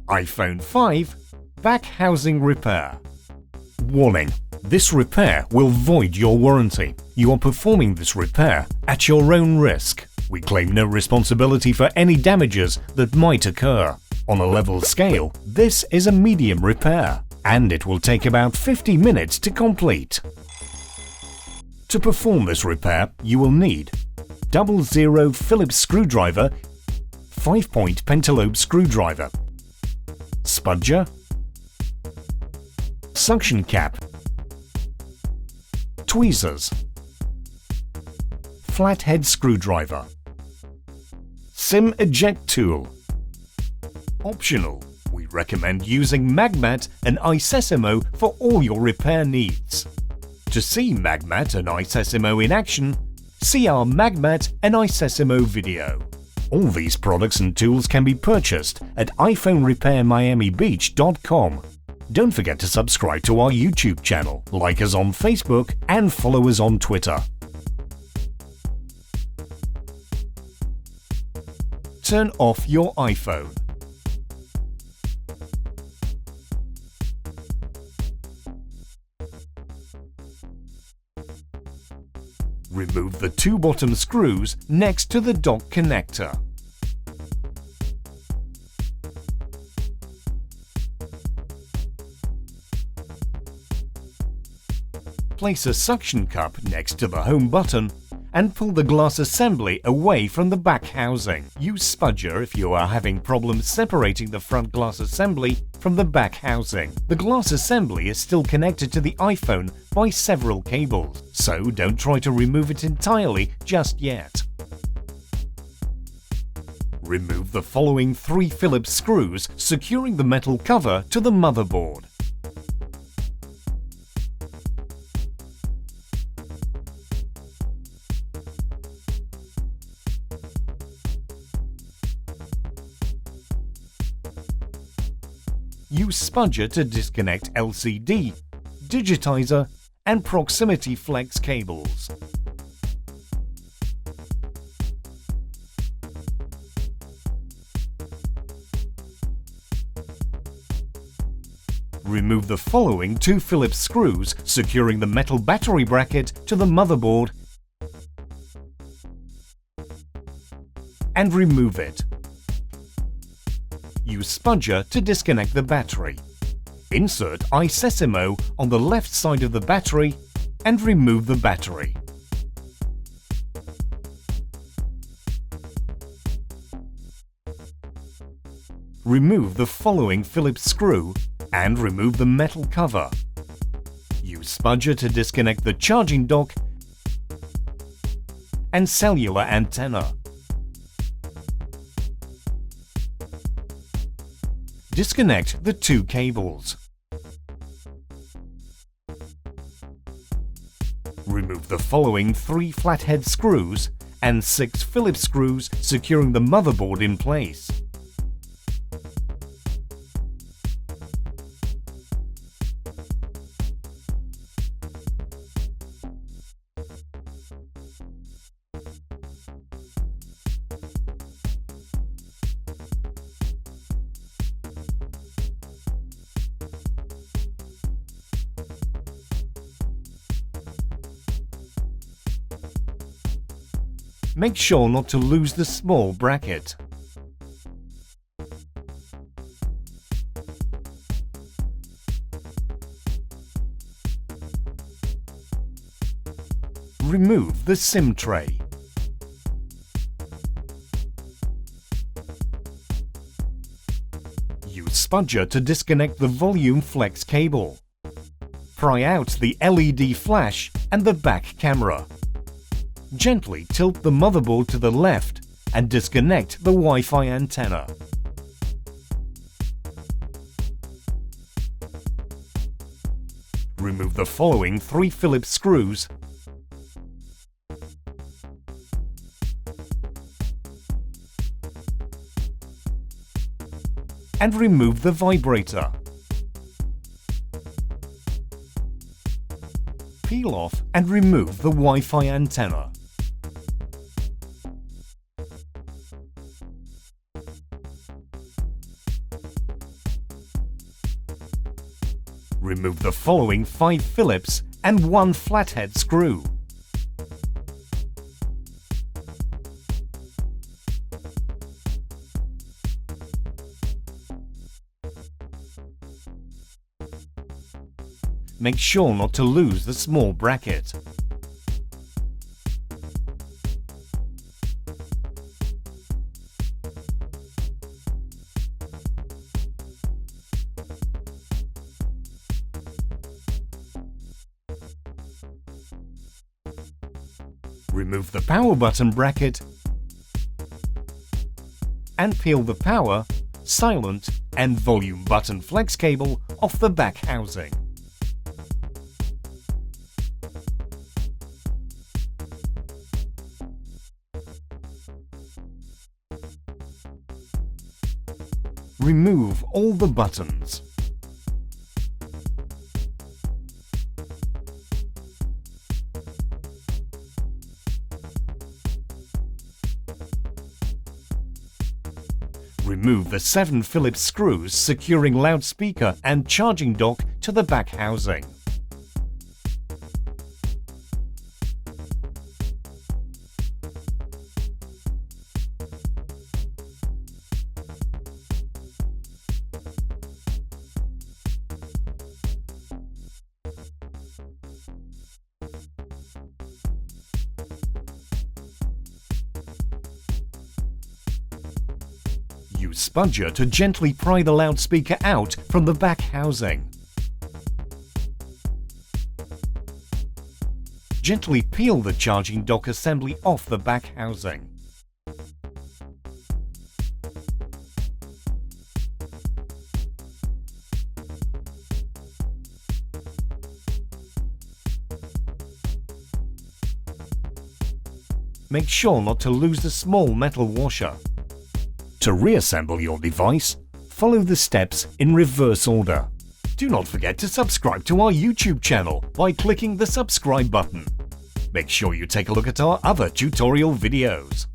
iPhone 5 Back Housing Repair. Warning: this repair will void your warranty. You are performing this repair at your own risk. We claim no responsibility for any damages that might occur. On a level scale, this is a medium repair, and it will take about 50 minutes to complete. To perform this repair, you will need 00 Phillips screwdriver, 5-point pentalobe screwdriver, spudger, suction cap, tweezers, flathead screwdriver, SIM eject tool. Optional, we recommend using Magmat and iSesamo for all your repair needs. To see Magmat and iSesamo in action, see our Magmat and iSesamo video. All these products and tools can be purchased at iPhoneRepairMiamiBeach.com. Don't forget to subscribe to our YouTube channel, like us on Facebook, and follow us on Twitter. Turn off your iPhone. Remove the two bottom screws next to the dock connector. Place a suction cup next to the home button and pull the glass assembly away from the back housing. Use spudger if you are having problems separating the front glass assembly from the back housing. The glass assembly is still connected to the iPhone by several cables, so don't try to remove it entirely just yet. Remove the following 3 Phillips screws securing the metal cover to the motherboard. Use spudger to disconnect LCD, digitizer, and proximity flex cables. Remove the following 2 Phillips screws securing the metal battery bracket to the motherboard and remove it. Use spudger to disconnect the battery. Insert iSesamo on the left side of the battery and remove the battery. Remove the following Phillips screw and remove the metal cover. Use spudger to disconnect the charging dock and cellular antenna. Disconnect the 2 cables. Remove the following 3 flathead screws and 6 Phillips screws securing the motherboard in place. Make sure not to lose the small bracket. Remove the SIM tray. Use spudger to disconnect the volume flex cable. Pry out the LED flash and the back camera. Gently tilt the motherboard to the left and disconnect the Wi-Fi antenna. Remove the following 3 Phillips screws and remove the vibrator. Peel off and remove the Wi-Fi antenna. Remove the following 5 Phillips and 1 flathead screw. Make sure not to lose the small bracket. Remove the power button bracket and peel the power, silent and volume button flex cable off the back housing. Remove all the buttons. Remove the 7 Phillips screws securing loudspeaker and charging dock to the back housing. Use spudger to gently pry the loudspeaker out from the back housing. Gently peel the charging dock assembly off the back housing. Make sure not to lose the small metal washer. To reassemble your device, follow the steps in reverse order. Do not forget to subscribe to our YouTube channel by clicking the subscribe button. Make sure you take a look at our other tutorial videos.